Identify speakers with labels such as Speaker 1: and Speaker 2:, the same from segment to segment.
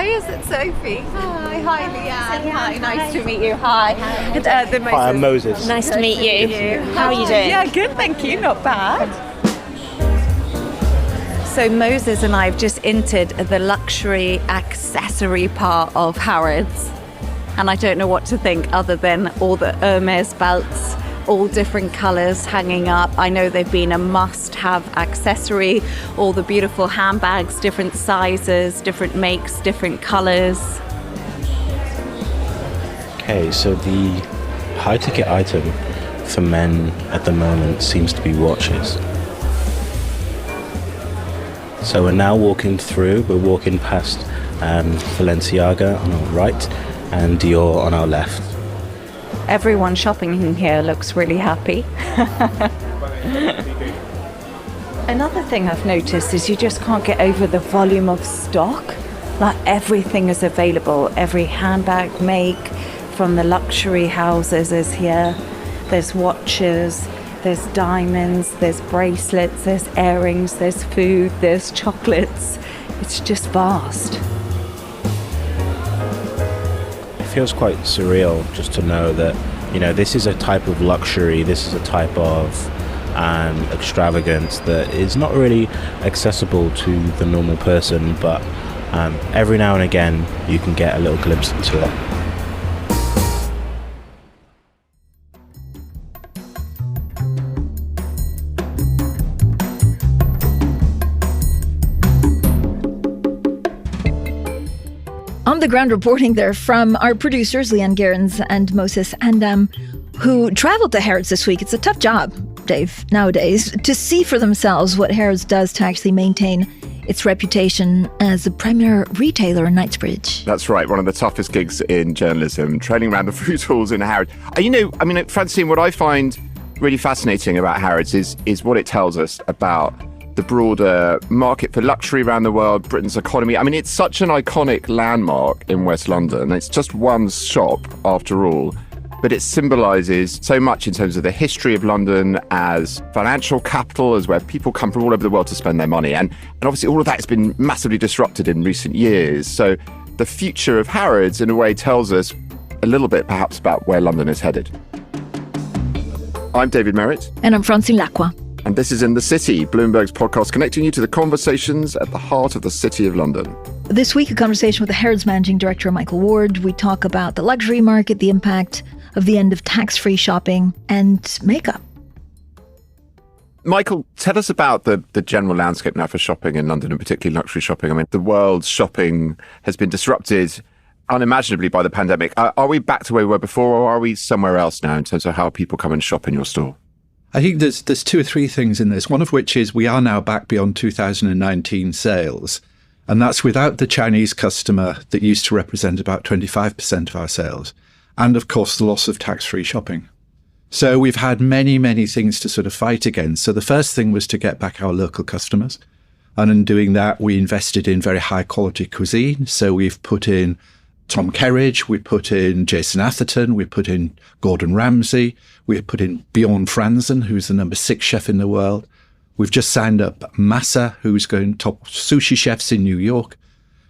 Speaker 1: Hi, is it Sophie? Hi, Leanne. Hi, nice to meet you. Hi.
Speaker 2: Hi, I'm Moses.
Speaker 3: Nice to meet you. How are you doing?
Speaker 1: Yeah, good, thank you. Not bad. So Moses and I have just entered the luxury accessory part of Harrods. And I don't know what to think other than all the Hermes belts, all different colours hanging up. I know they've been a must-have accessory. All the beautiful handbags, different sizes, different makes, different colours.
Speaker 2: Okay, so the high-ticket item for men at the moment seems to be watches. So we're now walking past Balenciaga on our right and Dior on our left.
Speaker 1: Everyone shopping in here looks really happy. Another thing I've noticed is you just can't get over the volume of stock. Like everything is available. Every handbag make from the luxury houses is here. There's watches, there's diamonds, there's bracelets, there's earrings, there's food, there's chocolates. It's just vast.
Speaker 2: It feels quite surreal just to know that, you know, this is a type of luxury, this is a type of extravagance that is not really accessible to the normal person, but every now and again you can get a little glimpse into it.
Speaker 3: On the ground reporting there from our producers, Leanne Gerrans and Moses and who traveled to Harrods this week. It's a tough job, Dave, nowadays, to see for themselves what Harrods does to actually maintain its reputation as the premier retailer in Knightsbridge.
Speaker 4: That's right, one of the toughest gigs in journalism, trailing around the fruit halls in Harrods. You know, I mean, Francine, what I find really fascinating about Harrods is what it tells us about the broader market for luxury around the world, Britain's economy. I mean, it's such an iconic landmark in West London. It's just one shop, after all, but it symbolises so much in terms of the history of London as financial capital, as where people come from all over the world to spend their money. And obviously all of that has been massively disrupted in recent years. So the future of Harrods, in a way, tells us a little bit, perhaps, about where London is headed. I'm David Merritt.
Speaker 3: And I'm Francine Lacqua.
Speaker 4: And this is In the City, Bloomberg's podcast connecting you to the conversations at the heart of the City of London.
Speaker 3: This week, a conversation with the Harrods Managing Director, Michael Ward. We talk about the luxury market, the impact of the end of tax-free shopping, and makeup.
Speaker 4: Michael, tell us about the general landscape now for shopping in London, and particularly luxury shopping. I mean, the world's shopping has been disrupted unimaginably by the pandemic. Are we back to where we were before, or are we somewhere else now in terms of how people come and shop in your store?
Speaker 5: I think there's two or three things in this, one of which is we are now back beyond 2019 sales. And that's without the Chinese customer that used to represent about 25% of our sales. And of course, the loss of tax-free shopping. So we've had many, many things to sort of fight against. So the first thing was to get back our local customers. And in doing that, we invested in very high quality cuisine. So we've put in Tom Kerridge, we put in Jason Atherton, we put in Gordon Ramsay, we put in Bjorn Franzen, who's the number 6 chef in the world. We've just signed up Massa, who's going top sushi chefs in New York.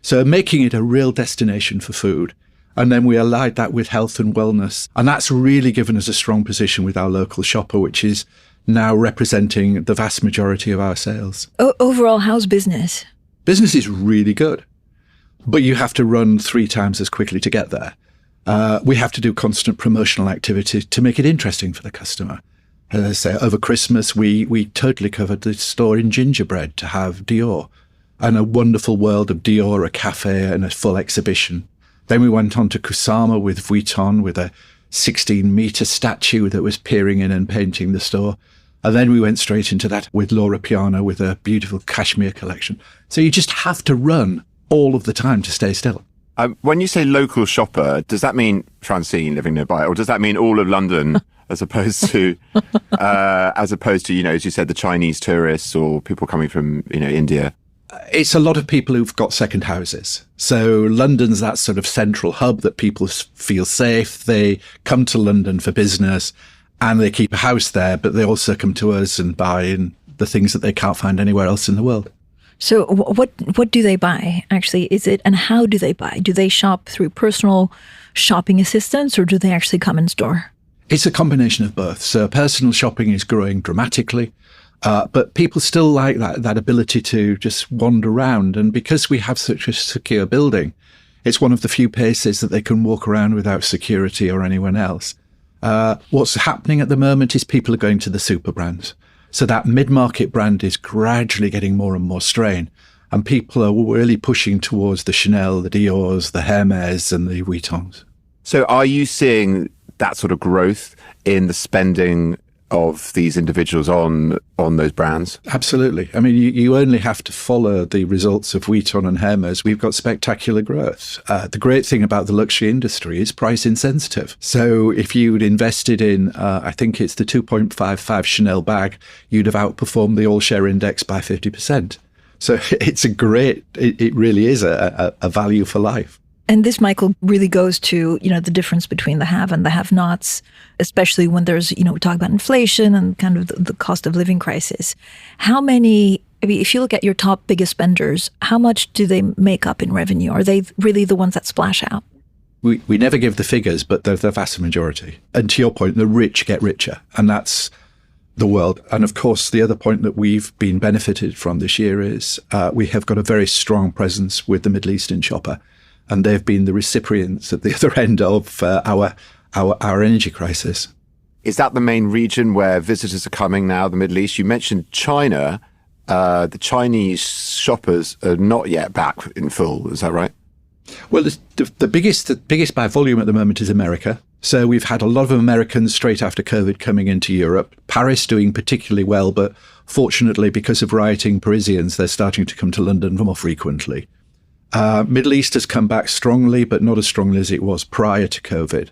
Speaker 5: So making it a real destination for food. And then we allied that with health and wellness. And that's really given us a strong position with our local shopper, which is now representing the vast majority of our sales.
Speaker 3: Overall, how's business?
Speaker 5: Business is really good. But you have to run 3 times as quickly to get there. We have to do constant promotional activity to make it interesting for the customer. As I say, over Christmas, we totally covered the store in gingerbread to have Dior, and a wonderful world of Dior, a cafe and a full exhibition. Then we went on to Kusama with Vuitton, with a 16-metre statue that was peering in and painting the store. And then we went straight into that with Laura Piana with a beautiful cashmere collection. So you just have to run all of the time to stay still.
Speaker 4: When you say local shopper, does that mean Francine living nearby, or does that mean all of London as opposed to, you know, as you said, the Chinese tourists or people coming from, you know, India?
Speaker 5: It's a lot of people who've got second houses. So London's that sort of central hub that people feel safe. They come to London for business and they keep a house there, but they also come to us and buy in the things that they can't find anywhere else in the world.
Speaker 3: So what do they buy? Actually, is it, and how do they buy? Do they shop through personal shopping assistants, or do they actually come in store?
Speaker 5: It's a combination of both. So personal shopping is growing dramatically, but people still like that ability to just wander around. And because we have such a secure building, it's one of the few places that they can walk around without security or anyone else. What's happening at the moment is people are going to the super brands. So that mid-market brand is gradually getting more and more strain. And people are really pushing towards the Chanel, the Diors, the Hermes and the Vuittons.
Speaker 4: So are you seeing that sort of growth in the spending of these individuals on those brands?
Speaker 5: Absolutely. I mean, you only have to follow the results of Vuitton and Hermes. We've got spectacular growth. The great thing about the luxury industry is price insensitive. So if you'd invested in, I think it's the 2.55 Chanel bag, you'd have outperformed the all-share index by 50%. So it's it really is a value for life.
Speaker 3: And this, Michael, really goes to, the difference between the have and the have-nots, especially when there's, we talk about inflation and kind of the cost of living crisis. If you look at your top biggest spenders, how much do they make up in revenue? Are they really the ones that splash out?
Speaker 5: We never give the figures, but they're the vast majority. And to your point, the rich get richer, and that's the world. And of course, the other point that we've been benefited from this year is we have got a very strong presence with the Middle Eastern shopper. And they've been the recipients at the other end of our energy crisis.
Speaker 4: Is that the main region where visitors are coming now, the Middle East? You mentioned China. The Chinese shoppers are not yet back in full. Is that right?
Speaker 5: Well, the biggest by volume at the moment is America. So we've had a lot of Americans straight after COVID coming into Europe. Paris doing particularly well, but fortunately, because of rioting Parisians, they're starting to come to London more frequently. Middle East has come back strongly, but not as strongly as it was prior to COVID.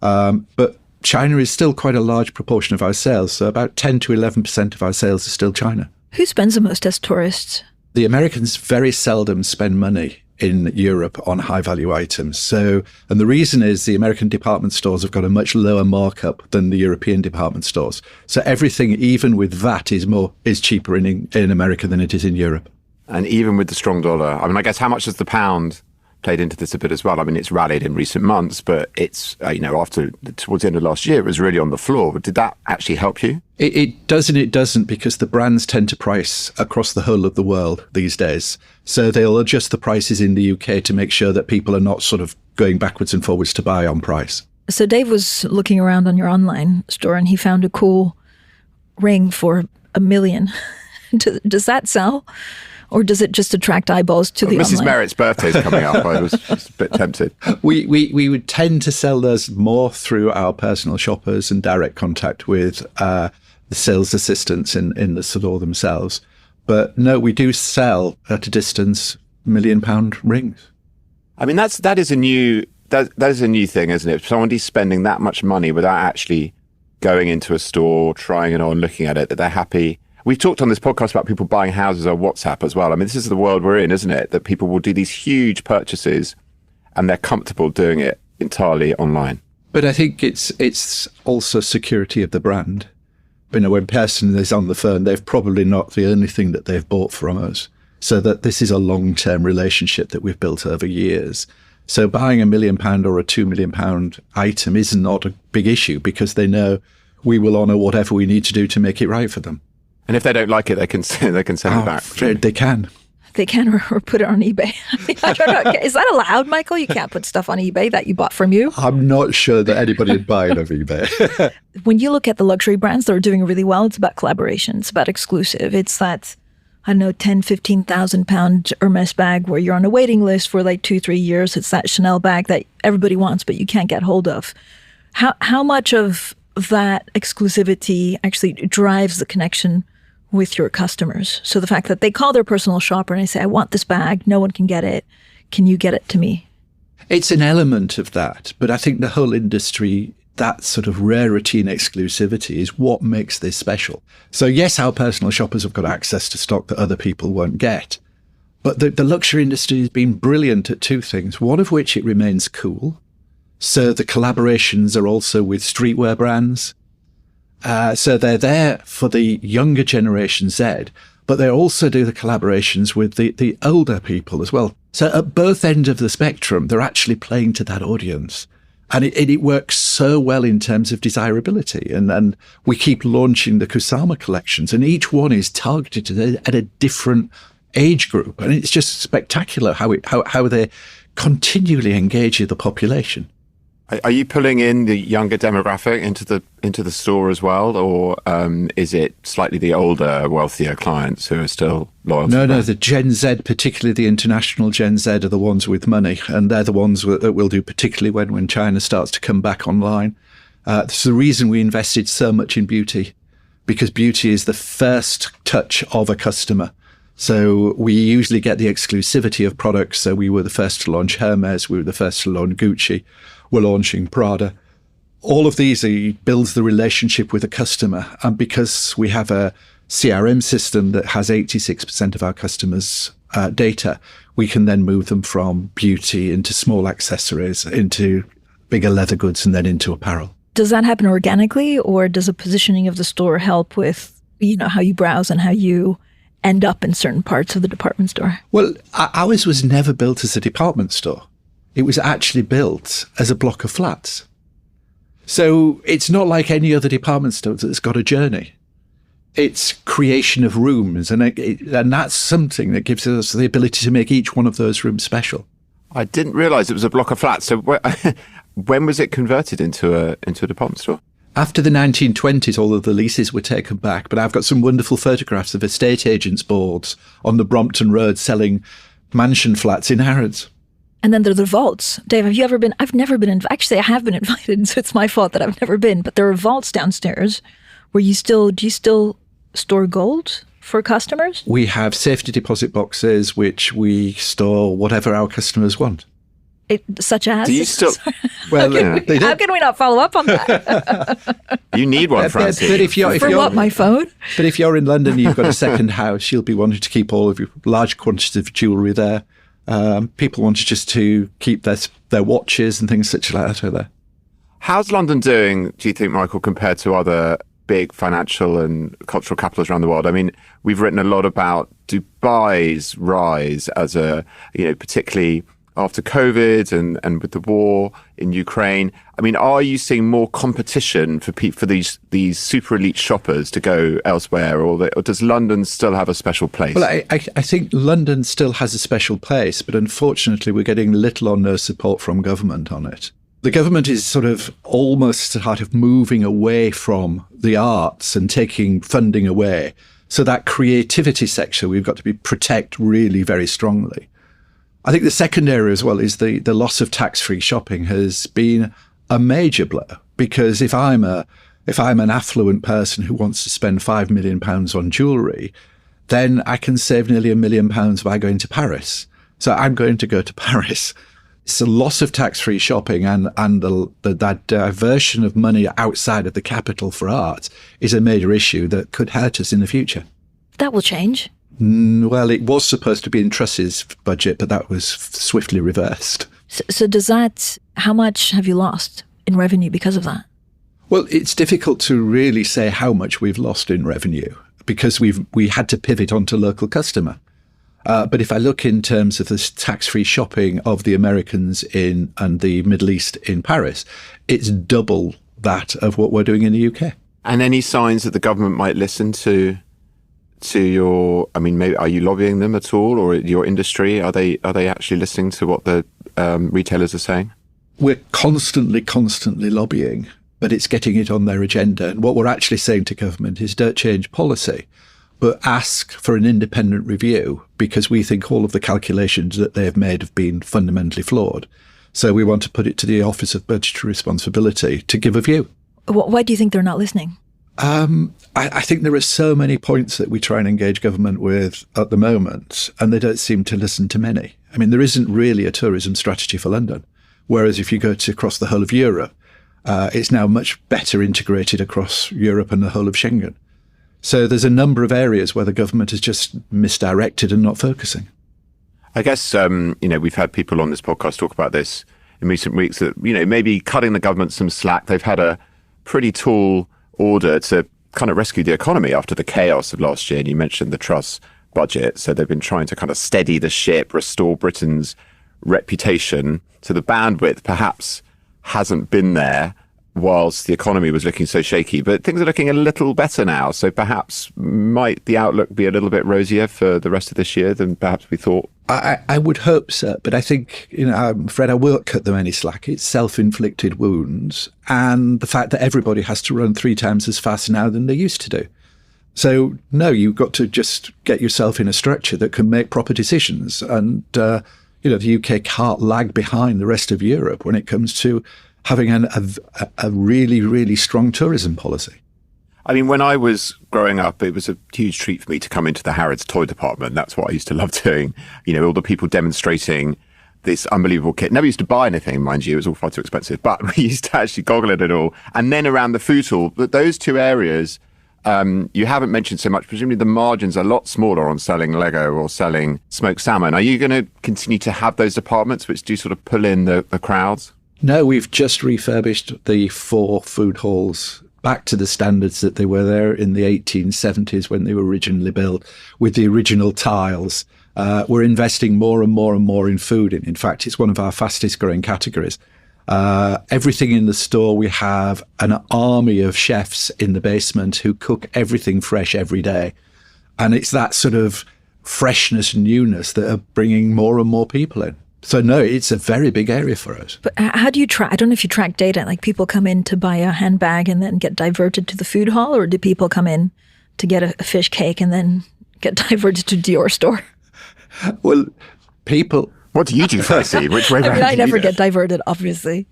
Speaker 5: But China is still quite a large proportion of our sales. So about 10 to 11% of our sales are still China.
Speaker 3: Who spends the most as tourists?
Speaker 5: The Americans very seldom spend money in Europe on high value items. And the reason is the American department stores have got a much lower markup than the European department stores. So everything, even with VAT, is cheaper in America than it is in Europe.
Speaker 4: And even with the strong dollar, I mean, I guess how much has the pound played into this a bit as well? I mean, it's rallied in recent months, but it's, towards the end of last year, it was really on the floor. But did that actually help you?
Speaker 5: It does and it doesn't, because the brands tend to price across the whole of the world these days. So they'll adjust the prices in the UK to make sure that people are not sort of going backwards and forwards to buy on price.
Speaker 3: So Dave was looking around on your online store and he found a cool ring for $1 million. Does that sell? Or does it just attract eyeballs to the
Speaker 4: Mrs.
Speaker 3: online?
Speaker 4: Merritt's birthday is coming up. I was just a bit tempted.
Speaker 5: We would tend to sell those more through our personal shoppers and direct contact with the sales assistants in the store themselves. But no, we do sell at a distance £1 million rings.
Speaker 4: I mean, that is a new thing, isn't it? Somebody's spending that much money without actually going into a store, trying it on, looking at it, that they're happy. We've talked on this podcast about people buying houses on WhatsApp as well. I mean, this is the world we're in, isn't it? That people will do these huge purchases and they're comfortable doing it entirely online.
Speaker 5: But I think it's also security of the brand. When a person is on the phone, they've probably not the only thing that they've bought from us. So that this is a long-term relationship that we've built over years. So buying £1 million or a £2 million item is not a big issue because they know we will honour whatever we need to do to make it right for them.
Speaker 4: And if they don't like it, they can send it back.
Speaker 5: They can.
Speaker 3: They can, or put it on eBay. I don't know. Is that allowed, Michael? You can't put stuff on eBay that you bought from you?
Speaker 5: I'm not sure that anybody would buy it off eBay.
Speaker 3: When you look at the luxury brands that are doing really well, it's about collaboration. It's about exclusive. It's that, I don't know, 10, 15,000 pound Hermes bag where you're on a waiting list for like 2-3 years. It's that Chanel bag that everybody wants, but you can't get hold of. How much of that exclusivity actually drives the connection with your customers? So the fact that they call their personal shopper and they say, I want this bag, no one can get it. Can you get it to me?
Speaker 5: It's an element of that, but I think the whole industry, that sort of rarity and exclusivity is what makes this special. So yes, our personal shoppers have got access to stock that other people won't get. But the luxury industry has been brilliant at two things, one of which it remains cool. So the collaborations are also with streetwear brands. So they're there for the younger generation Z, but they also do the collaborations with the older people as well. So at both ends of the spectrum, they're actually playing to that audience. And it works so well in terms of desirability. And we keep launching the Kusama collections, and each one is targeted at a different age group. And it's just spectacular how they continually engage the population.
Speaker 4: Are you pulling in the younger demographic into the store as well, or is it slightly the older, wealthier clients who are still loyal?
Speaker 5: No, the Gen Z, particularly the international Gen Z, are the ones with money, and they're the ones that will do particularly when China starts to come back online. That's the reason we invested so much in beauty, because beauty is the first touch of a customer. So we usually get the exclusivity of products. So we were the first to launch Hermes. We were the first to launch Gucci. We're launching Prada. All of these builds the relationship with the customer. And because we have a CRM system that has 86% of our customers' data, we can then move them from beauty into small accessories, into bigger leather goods, and then into apparel.
Speaker 3: Does that happen organically, or does the positioning of the store help with, how you browse and how you end up in certain parts of the department store?
Speaker 5: Well, ours was never built as a department store. It was actually built as a block of flats. So it's not like any other department store that's got a journey. It's creation of rooms, and that's something that gives us the ability to make each one of those rooms special.
Speaker 4: I didn't realise it was a block of flats. So when was it converted into a department store?
Speaker 5: After the 1920s, all of the leases were taken back, but I've got some wonderful photographs of estate agents' boards on the Brompton Road selling mansion flats in Harrods.
Speaker 3: And then there are the vaults. Dave, have you ever been? I've never been. Actually, I have been invited, so it's my fault that I've never been. But there are vaults downstairs where do you still store gold for customers?
Speaker 5: We have safety deposit boxes, which we store whatever our customers want.
Speaker 3: Such as?
Speaker 4: Do you still?
Speaker 5: Well,
Speaker 3: how can we not follow up on that?
Speaker 4: You need one, Francine.
Speaker 5: But if you're,
Speaker 3: my phone?
Speaker 5: But if you're in London, you've got a second house, you'll be wanting to keep all of your large quantities of jewellery there. People want to keep their watches and things such like that there.
Speaker 4: How's London doing, do you think, Michael, compared to other big financial and cultural capitals around the world? I mean, we've written a lot about Dubai's rise as particularly after COVID and with the war in Ukraine. I mean, are you seeing more competition for these super elite shoppers to go elsewhere, or does London still have a special place?
Speaker 5: Well, I think London still has a special place, but unfortunately we're getting little or no support from government on it. The government is sort of moving away from the arts and taking funding away. So that creativity sector we've got to protect really very strongly. I think the second area as well is the loss of tax-free shopping has been a major blow, because if I'm an affluent person who wants to spend £5 million on jewellery, then I can save nearly £1 million by going to Paris. So I'm going to go to Paris. It's a loss of tax-free shopping, and that diversion of money outside of the capital for art is a major issue that could hurt us in the future.
Speaker 3: That will change.
Speaker 5: Well, it was supposed to be in Truss's budget, but that was swiftly reversed.
Speaker 3: So does that, how much have you lost in revenue because of that?
Speaker 5: Well, it's difficult to really say how much we've lost in revenue, because we had to pivot onto local customer. But if I look in terms of the tax-free shopping of the Americans and the Middle East in Paris, it's double that of what we're doing in the UK.
Speaker 4: And any signs that the government might listen to your, I mean, maybe are you lobbying them at all, or your industry? Are they actually listening to what the retailers are saying?
Speaker 5: We're constantly lobbying, but it's getting it on their agenda. And what we're actually saying to government is don't change policy, but ask for an independent review, because we think all of the calculations that they've made have been fundamentally flawed. So we want to put it to the Office of Budgetary Responsibility to give a view.
Speaker 3: Why do you think they're not listening?
Speaker 5: I think there are so many points that we try and engage government with at the moment, and they don't seem to listen to many. I mean, there isn't really a tourism strategy for London, whereas if you go across the whole of Europe, it's now much better integrated across Europe and the whole of Schengen. So there's a number of areas where the government has just misdirected and not focusing.
Speaker 4: I guess, we've had people on this podcast talk about this in recent weeks, that, maybe cutting the government some slack. They've had a pretty tall order to kind of rescue the economy after the chaos of last year. And you mentioned the Truss budget. So they've been trying to kind of steady the ship, restore Britain's reputation. So the bandwidth perhaps hasn't been there whilst the economy was looking so shaky, but things are looking a little better now. So perhaps might the outlook be a little bit rosier for the rest of this year than perhaps we thought?
Speaker 5: I would hope so, but I think, I'm afraid I won't cut them any slack. It's self-inflicted wounds and the fact that everybody has to run 3 times as fast now than they used to do. So, no, you've got to just get yourself in a structure that can make proper decisions. And, the UK can't lag behind the rest of Europe when it comes to having a really, really strong tourism policy.
Speaker 4: I mean, when I was growing up, it was a huge treat for me to come into the Harrods toy department. That's what I used to love doing. All the people demonstrating this unbelievable kit. Never used to buy anything, mind you. It was all far too expensive. But we used to actually goggle at it all. And then around the food hall, but those 2 areas you haven't mentioned so much. Presumably the margins are a lot smaller on selling Lego or selling smoked salmon. Are you going to continue to have those departments which do sort of pull in the crowds?
Speaker 5: No, we've just refurbished the 4 food halls back to the standards that they were there in the 1870s when they were originally built, with the original tiles. We're investing more and more and more in food. In fact, it's one of our fastest growing categories. Everything in the store, we have an army of chefs in the basement who cook everything fresh every day. And it's that sort of freshness and newness that are bringing more and more people in. So no, it's a very big area for us.
Speaker 3: But how do you track? I don't know if you track data, like people come in to buy a handbag and then get diverted to the food hall, or do people come in to get a fish cake and then get diverted to Dior store?
Speaker 5: Well, people...
Speaker 4: What do you do, Francine? Which way around?
Speaker 3: I never get diverted, obviously.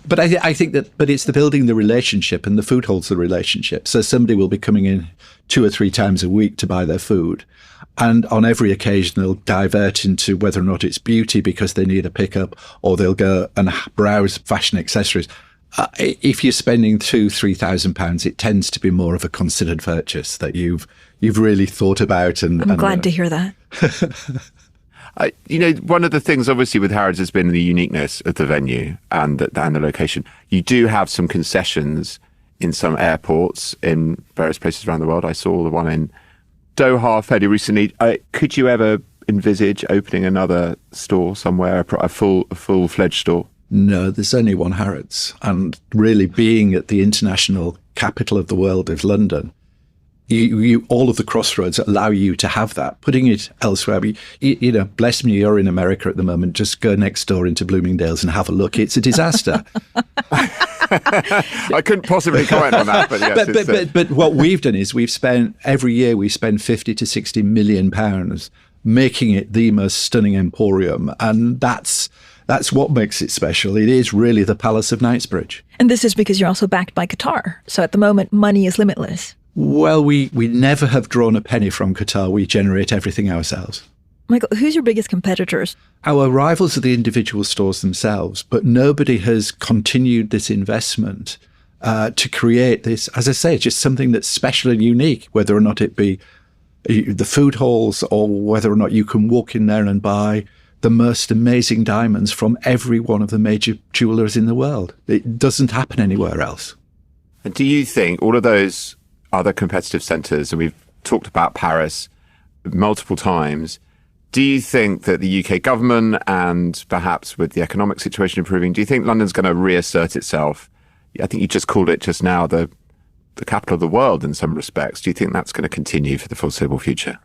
Speaker 5: But I think that, but it's the building the relationship, and the food holds the relationship. So somebody will be coming in 2 or 3 times a week to buy their food. And on every occasion, they'll divert into whether or not it's beauty because they need a pickup, or they'll go and browse fashion accessories. If you're spending £2,000-3,000, it tends to be more of a considered purchase that you've really thought about. And
Speaker 3: I'm glad to hear that.
Speaker 4: One of the things, obviously, with Harrods has been the uniqueness of the venue and the location. You do have some concessions in some airports in various places around the world. I saw the one in Doha fairly recently. Could you ever envisage opening another store somewhere, a full-fledged store?
Speaker 5: No, there's only one Harrods. And really being at the international capital of the world of London, you all of the crossroads allow you to have that. Putting it elsewhere, bless me, you're in America at the moment. Just go next door into Bloomingdale's and have a look. It's a disaster.
Speaker 4: I couldn't possibly comment on that, but yes.
Speaker 5: But what we've done is every year we spend 50 to 60 million pounds making it the most stunning emporium, and that's what makes it special. It is really the Palace of Knightsbridge.
Speaker 3: And this is because you're also backed by Qatar. So at the moment, money is limitless.
Speaker 5: Well, we never have drawn a penny from Qatar. We generate everything ourselves.
Speaker 3: Michael, who's your biggest competitors?
Speaker 5: Our rivals are the individual stores themselves, but nobody has continued this investment to create this, as I say, just something that's special and unique, whether or not it be the food halls or whether or not you can walk in there and buy the most amazing diamonds from every one of the major jewelers in the world. It doesn't happen anywhere else.
Speaker 4: And do you think all of those other competitive centres, and we've talked about Paris multiple times, do you think that the UK government, and perhaps with the economic situation improving, do you think London's going to reassert itself? I think you just called it just now the capital of the world in some respects. Do you think that's going to continue for the foreseeable future?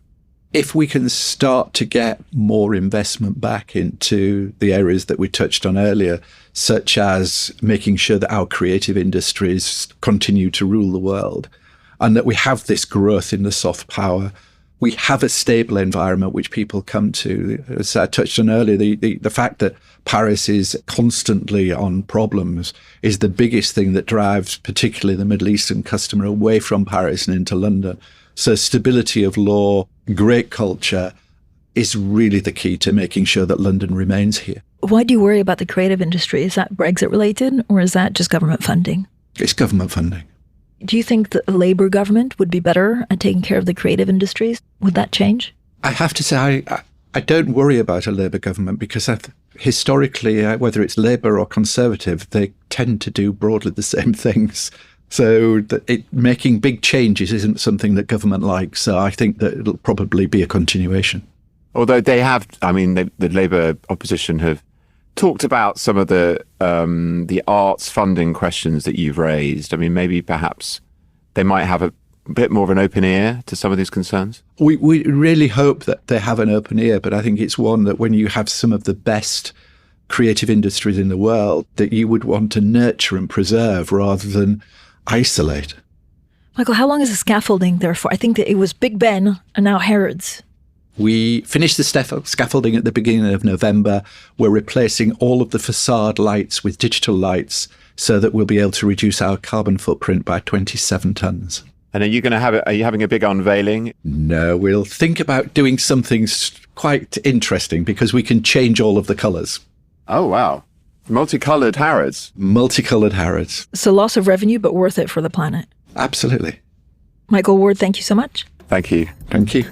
Speaker 5: If we can start to get more investment back into the areas that we touched on earlier, such as making sure that our creative industries continue to rule the world, and that we have this growth in the soft power, we have a stable environment which people come to. As I touched on earlier, the fact that Paris is constantly on problems is the biggest thing that drives particularly the Middle Eastern customer away from Paris and into London. So stability of law, great culture is really the key to making sure that London remains here.
Speaker 3: Why do you worry about the creative industry? Is that Brexit related, or is that just government funding?
Speaker 5: It's government funding.
Speaker 3: Do you think that a Labour government would be better at taking care of the creative industries? Would that change?
Speaker 5: I have to say, I don't worry about a Labour government because historically, whether it's Labour or Conservative, they tend to do broadly the same things. So making big changes isn't something that government likes. So I think that it'll probably be a continuation.
Speaker 4: Although they have, the Labour opposition have talked about some of the arts funding questions that you've raised. Maybe perhaps they might have a bit more of an open ear to some of these concerns.
Speaker 5: We really hope that they have an open ear, but I think it's one that when you have some of the best creative industries in the world, that you would want to nurture and preserve rather than isolate.
Speaker 3: Michael, how long is the scaffolding there for? I think that it was Big Ben and now Harrods.
Speaker 5: We finished the scaffolding at the beginning of November. We're replacing all of the facade lights with digital lights so that we'll be able to reduce our carbon footprint by 27 tons.
Speaker 4: And are you having a big unveiling?
Speaker 5: No, we'll think about doing something quite interesting because we can change all of the colours.
Speaker 4: Oh, wow. Multicoloured Harrods.
Speaker 5: Multicoloured Harrods.
Speaker 3: So loss of revenue, but worth it for the planet.
Speaker 5: Absolutely.
Speaker 3: Michael Ward, thank you so much.
Speaker 4: Thank you.
Speaker 5: Thank you.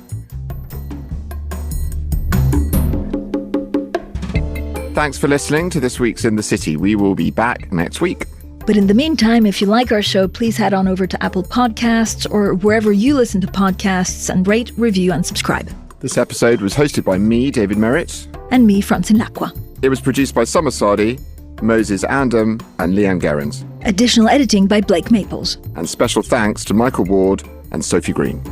Speaker 4: Thanks for listening to this week's In the City. We will be back next week.
Speaker 3: But in the meantime, if you like our show, please head on over to Apple Podcasts or wherever you listen to podcasts and rate, review and subscribe.
Speaker 4: This episode was hosted by me, David Merritt.
Speaker 3: And me, Francine Lacqua.
Speaker 4: It was produced by Summer Sadi, Moses Andam and Leanne Gerrans.
Speaker 3: Additional editing by Blake Maples.
Speaker 4: And special thanks to Michael Ward and Sophie Green.